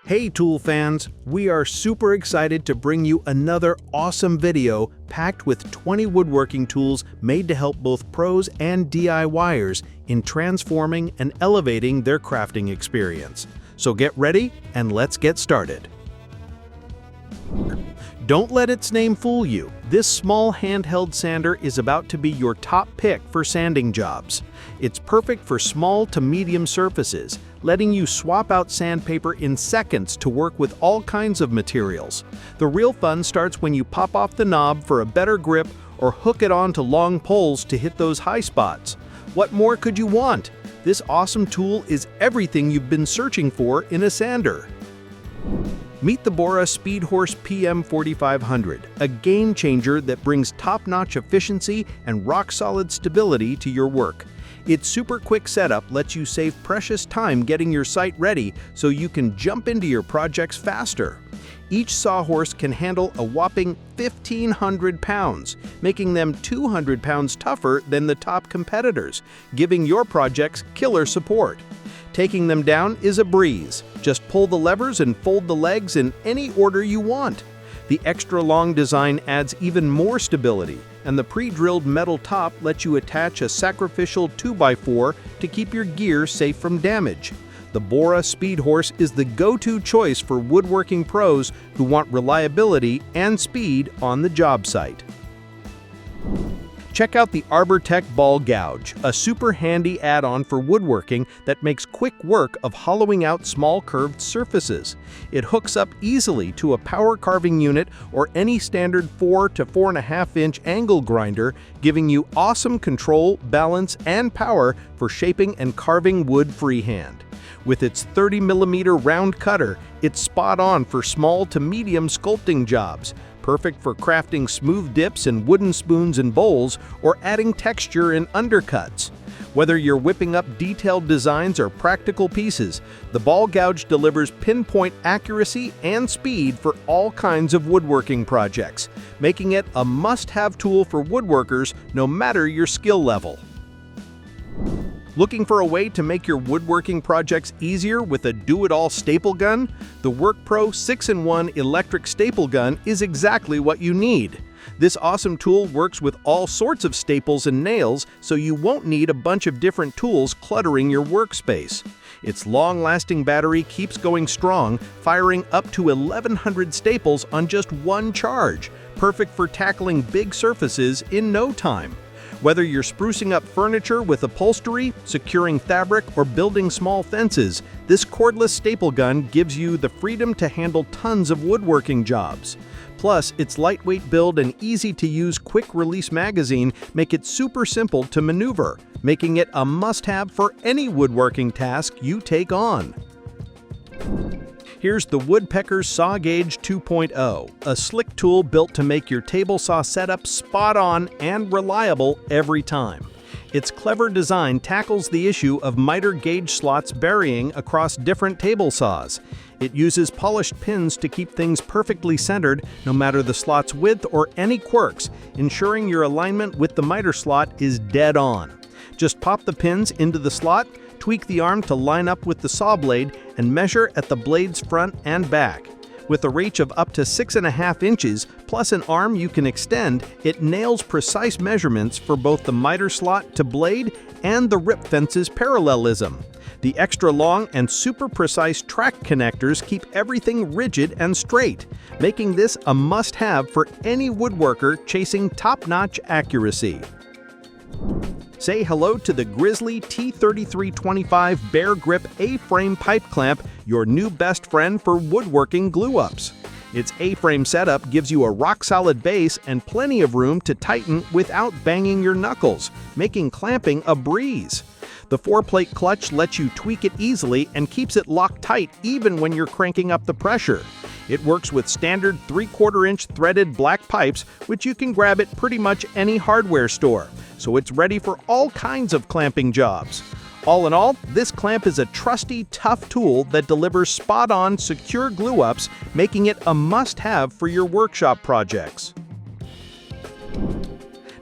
Hey tool fans, we are super excited to bring you another awesome video packed with 20 woodworking tools made to help both pros and DIYers in transforming and elevating their crafting experience. So get ready and let's get started. Don't let its name fool you. This small handheld sander is about to be your top pick for sanding jobs. It's perfect for small to medium surfaces, letting you swap out sandpaper in seconds to work with all kinds of materials. The real fun starts when you pop off the knob for a better grip or hook it onto long poles to hit those high spots. What more could you want? This awesome tool is everything you've been searching for in a sander. Meet the BORA Speedhorse PM4500, a game changer that brings top-notch efficiency and rock-solid stability to your work. Its super quick setup lets you save precious time getting your site ready so you can jump into your projects faster. Each sawhorse can handle a whopping 1,500 pounds, making them 200 pounds tougher than the top competitors, giving your projects killer support. Taking them down is a breeze. Just pull the levers and fold the legs in any order you want. The extra long design adds even more stability, and the pre-drilled metal top lets you attach a sacrificial 2x4 to keep your gear safe from damage. The BORA Speedhorse is the go-to choice for woodworking pros who want reliability and speed on the job site. Check out the Arbortech Ball Gouge, a super handy add-on for woodworking that makes quick work of hollowing out small curved surfaces. It hooks up easily to a power carving unit or any standard 4 to 4.5 inch angle grinder, giving you awesome control, balance, and power for shaping and carving wood freehand. With its 30mm round cutter, it's spot on for small to medium sculpting jobs. Perfect for crafting smooth dips in wooden spoons and bowls or adding texture in undercuts. Whether you're whipping up detailed designs or practical pieces, the Ball Gouge delivers pinpoint accuracy and speed for all kinds of woodworking projects, making it a must-have tool for woodworkers no matter your skill level. Looking for a way to make your woodworking projects easier with a do-it-all staple gun? The WORKPRO 6-in-1 electric staple gun is exactly what you need. This awesome tool works with all sorts of staples and nails, so you won't need a bunch of different tools cluttering your workspace. Its long-lasting battery keeps going strong, firing up to 1,100 staples on just one charge, perfect for tackling big surfaces in no time. Whether you're sprucing up furniture with upholstery, securing fabric, or building small fences, this cordless staple gun gives you the freedom to handle tons of woodworking jobs. Plus, its lightweight build and easy-to-use quick-release magazine make it super simple to maneuver, making it a must-have for any woodworking task you take on. Here's the Woodpeckers Saw Gauge 2.0, a slick tool built to make your table saw setup spot on and reliable every time. Its clever design tackles the issue of miter gauge slots burying across different table saws. It uses polished pins to keep things perfectly centered no matter the slot's width or any quirks, ensuring your alignment with the miter slot is dead on. Just pop the pins into the slot, tweak the arm to line up with the saw blade, and measure at the blade's front and back. With a reach of up to 6.5 inches, plus an arm you can extend, it nails precise measurements for both the miter slot to blade and the rip fence's parallelism. The extra long and super precise track connectors keep everything rigid and straight, making this a must-have for any woodworker chasing top-notch accuracy. Say hello to the Grizzly T3325 Bear Grip A-frame pipe clamp, your new best friend for woodworking glue-ups. Its A-frame setup gives you a rock-solid base and plenty of room to tighten without banging your knuckles, making clamping a breeze. The 4-plate clutch lets you tweak it easily and keeps it locked tight even when you're cranking up the pressure. It works with standard 3/4-inch threaded black pipes, which you can grab at pretty much any hardware store, so it's ready for all kinds of clamping jobs. All in all, this clamp is a trusty, tough tool that delivers spot-on, secure glue-ups, making it a must-have for your workshop projects.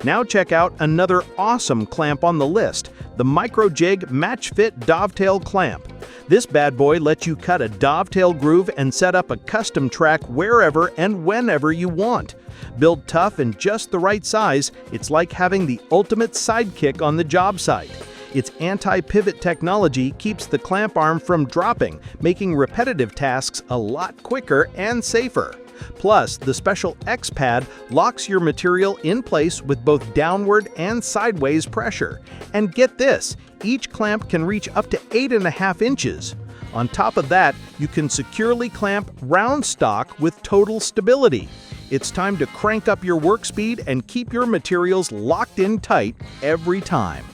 Now check out another awesome clamp on the list, the Micro Jig MATCHFIT Dovetail clamp. This bad boy lets you cut a dovetail groove and set up a custom track wherever and whenever you want. Built tough and just the right size, it's like having the ultimate sidekick on the job site. Its anti-pivot technology keeps the clamp arm from dropping, making repetitive tasks a lot quicker and safer. Plus, the special X-Pad locks your material in place with both downward and sideways pressure. And get this, each clamp can reach up to 8.5 inches. On top of that, you can securely clamp round stock with total stability. It's time to crank up your work speed and keep your materials locked in tight every time.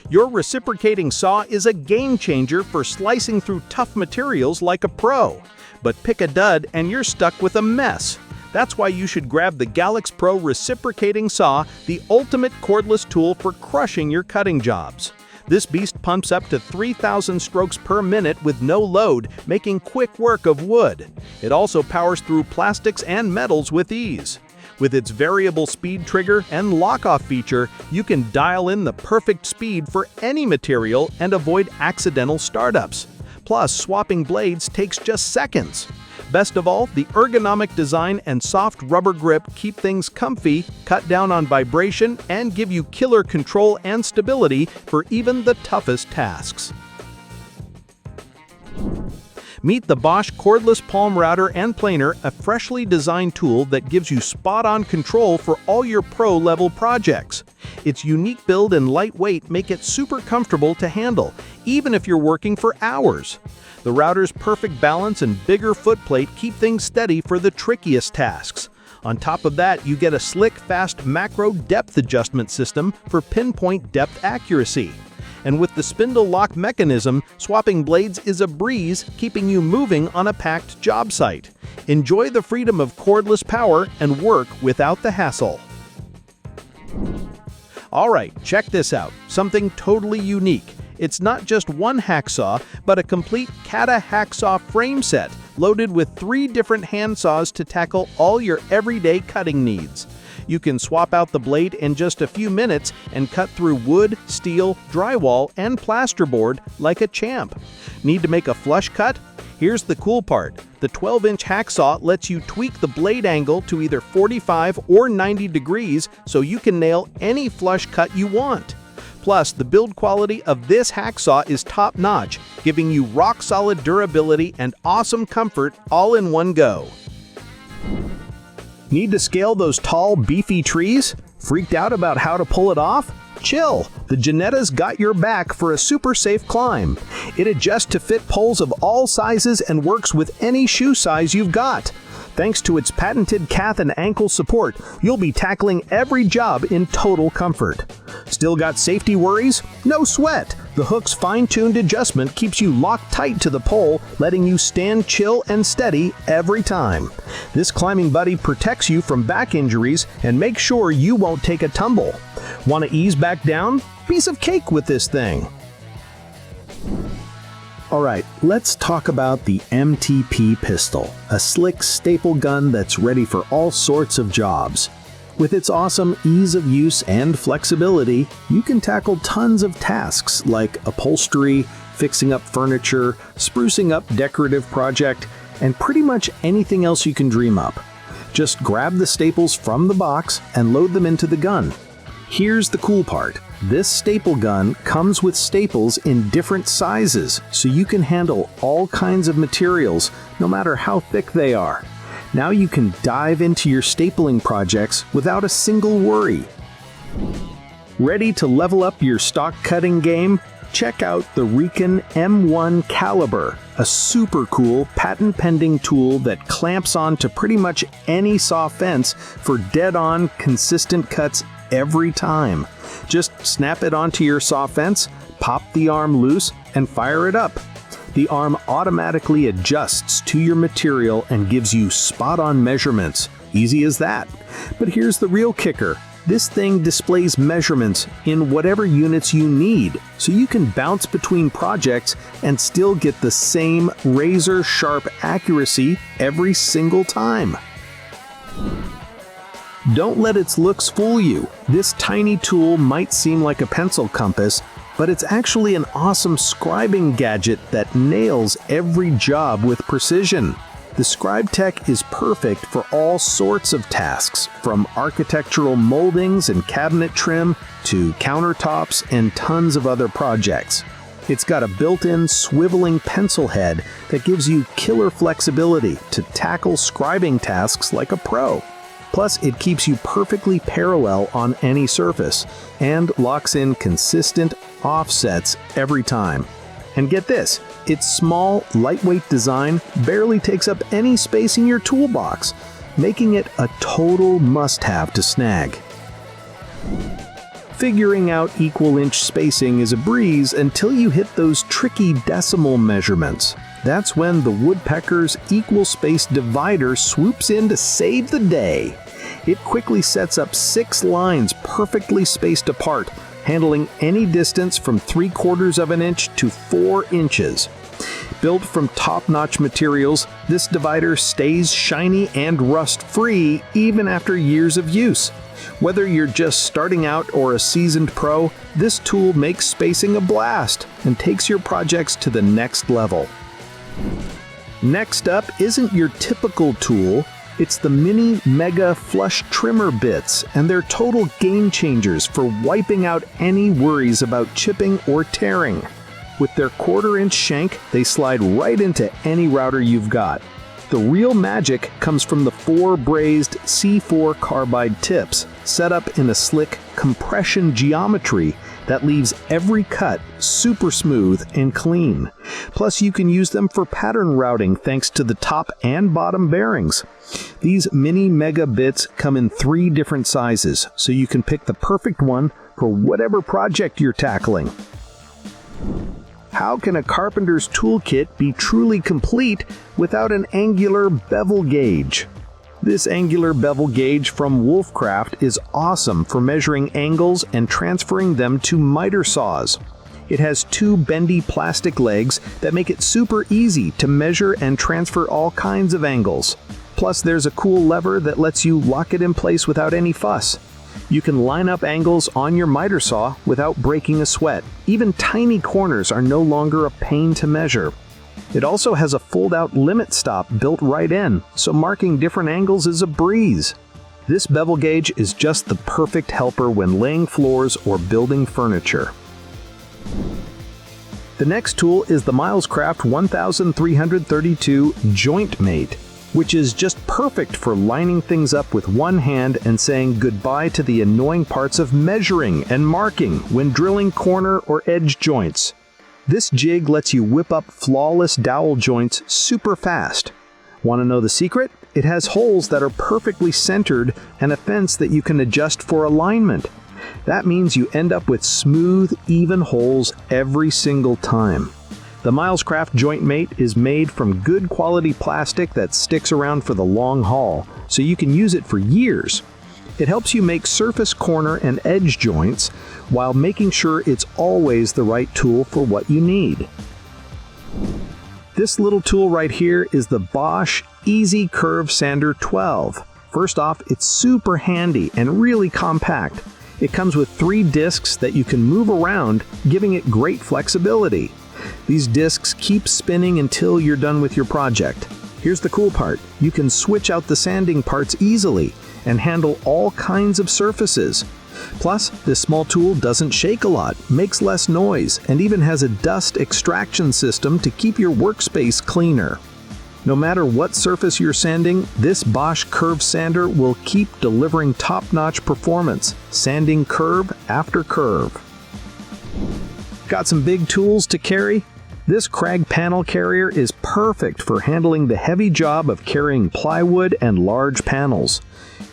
Your reciprocating saw is a game changer for slicing through tough materials like a pro. But pick a dud and you're stuck with a mess. That's why you should grab the GALAX PRO Reciprocating Saw, the ultimate cordless tool for crushing your cutting jobs. This beast pumps up to 3,000 strokes per minute with no load, making quick work of wood. It also powers through plastics and metals with ease. With its variable speed trigger and lock-off feature, you can dial in the perfect speed for any material and avoid accidental startups. Plus, swapping blades takes just seconds. Best of all, the ergonomic design and soft rubber grip keep things comfy, cut down on vibration, and give you killer control and stability for even the toughest tasks. Meet the Bosch Cordless Palm Router and Planer, a freshly designed tool that gives you spot-on control for all your pro-level projects. Its unique build and lightweight make it super comfortable to handle, even if you're working for hours. The router's perfect balance and bigger footplate keep things steady for the trickiest tasks. On top of that, you get a slick, fast macro depth adjustment system for pinpoint depth accuracy. And with the spindle lock mechanism, swapping blades is a breeze, keeping you moving on a packed job site. Enjoy the freedom of cordless power and work without the hassle. Alright, check this out, something totally unique. It's not just one hacksaw, but a complete KATA hacksaw frame set, loaded with 3 different hand saws to tackle all your everyday cutting needs. You can swap out the blade in just a few minutes and cut through wood, steel, drywall, and plasterboard like a champ. Need to make a flush cut? Here's the cool part. The 12-inch hacksaw lets you tweak the blade angle to either 45 or 90 degrees so you can nail any flush cut you want. Plus, the build quality of this hacksaw is top-notch, giving you rock-solid durability and awesome comfort all in one go. Need to scale those tall, beefy trees? Freaked out about how to pull it off? Chill! The Genetta's got your back for a super safe climb. It adjusts to fit poles of all sizes and works with any shoe size you've got. Thanks to its patented calf and ankle support, you'll be tackling every job in total comfort. Still got safety worries? No sweat! The hook's fine-tuned adjustment keeps you locked tight to the pole, letting you stand chill and steady every time. This climbing buddy protects you from back injuries and makes sure you won't take a tumble. Want to ease back down? Piece of cake with this thing! Alright, let's talk about the MTP pistol, a slick staple gun that's ready for all sorts of jobs. With its awesome ease of use and flexibility, you can tackle tons of tasks like upholstery, fixing up furniture, sprucing up decorative project, and pretty much anything else you can dream up. Just grab the staples from the box and load them into the gun. Here's the cool part. This staple gun comes with staples in different sizes, so you can handle all kinds of materials, no matter how thick they are. Now you can dive into your stapling projects without a single worry. Ready to level up your stock cutting game? Check out the Reekon M1 CALIBER, a super cool patent-pending tool that clamps onto pretty much any saw fence for dead-on, consistent cuts every time. Just snap it onto your saw fence, pop the arm loose, and fire it up. The arm automatically adjusts to your material and gives you spot-on measurements. Easy as that. But here's the real kicker. This thing displays measurements in whatever units you need, so you can bounce between projects and still get the same razor-sharp accuracy every single time. Don't let its looks fool you. This tiny tool might seem like a pencil compass, but it's actually an awesome scribing gadget that nails every job with precision. The ScribeTec is perfect for all sorts of tasks, from architectural moldings and cabinet trim to countertops and tons of other projects. It's got a built-in swiveling pencil head that gives you killer flexibility to tackle scribing tasks like a pro. Plus, it keeps you perfectly parallel on any surface and locks in consistent offsets every time. And get this, its small, lightweight design barely takes up any space in your toolbox, making it a total must-have to snag. Figuring out equal inch spacing is a breeze until you hit those tricky decimal measurements. That's when the Woodpeckers equal space divider swoops in to save the day. It quickly sets up 6 lines perfectly spaced apart, handling any distance from 3/4 of an inch to 4 inches. Built from top-notch materials, this divider stays shiny and rust-free even after years of use. Whether you're just starting out or a seasoned pro, this tool makes spacing a blast and takes your projects to the next level. Next up isn't your typical tool. It's the Mini Mega Flush Trimmer bits, and they're total game changers for wiping out any worries about chipping or tearing. With their 1/4 inch shank, they slide right into any router you've got. The real magic comes from the 4 brazed C4 carbide tips, set up in a slick compression geometry that leaves every cut super smooth and clean. Plus, you can use them for pattern routing thanks to the top and bottom bearings. These Mini Mega bits come in 3 different sizes, so you can pick the perfect one for whatever project you're tackling. How can a carpenter's toolkit be truly complete without an angular bevel gauge? This angular bevel gauge from Wolfcraft is awesome for measuring angles and transferring them to miter saws. It has 2 bendy plastic legs that make it super easy to measure and transfer all kinds of angles. Plus, there's a cool lever that lets you lock it in place without any fuss. You can line up angles on your miter saw without breaking a sweat. Even tiny corners are no longer a pain to measure. It also has a fold-out limit stop built right in, so marking different angles is a breeze. This bevel gauge is just the perfect helper when laying floors or building furniture. The next tool is the Milescraft 1332 JointMate, which is just perfect for lining things up with one hand and saying goodbye to the annoying parts of measuring and marking when drilling corner or edge joints. This jig lets you whip up flawless dowel joints super fast. Want to know the secret? It has holes that are perfectly centered and a fence that you can adjust for alignment. That means you end up with smooth, even holes every single time. The Milescraft JointMate is made from good quality plastic that sticks around for the long haul, so you can use it for years. It helps you make surface corner and edge joints while making sure it's always the right tool for what you need. This little tool right here is the Bosch Easy CurvSander 12. First off, it's super handy and really compact. It comes with 3 discs that you can move around, giving it great flexibility. These discs keep spinning until you're done with your project. Here's the cool part. You can switch out the sanding parts easily and handle all kinds of surfaces. Plus, this small tool doesn't shake a lot, makes less noise, and even has a dust extraction system to keep your workspace cleaner. No matter what surface you're sanding, this Bosch CurvSander will keep delivering top-notch performance, sanding curve after curve. Got some big tools to carry? This Kreg panel carrier is perfect for handling the heavy job of carrying plywood and large panels.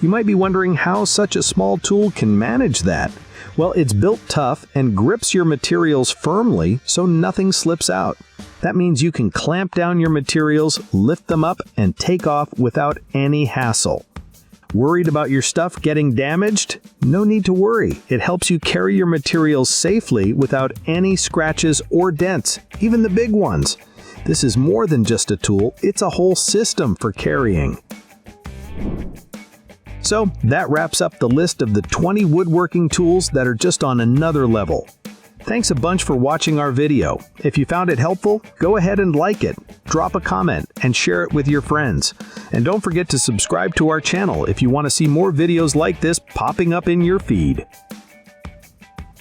You might be wondering how such a small tool can manage that. Well, it's built tough and grips your materials firmly so nothing slips out. That means you can clamp down your materials, lift them up, and take off without any hassle. Worried about your stuff getting damaged? No need to worry. It helps you carry your materials safely without any scratches or dents, even the big ones. This is more than just a tool, it's a whole system for carrying. So that wraps up the list of the 20 woodworking tools that are just on another level. Thanks a bunch for watching our video. If you found it helpful, go ahead and like it, drop a comment, and share it with your friends. And don't forget to subscribe to our channel if you want to see more videos like this popping up in your feed.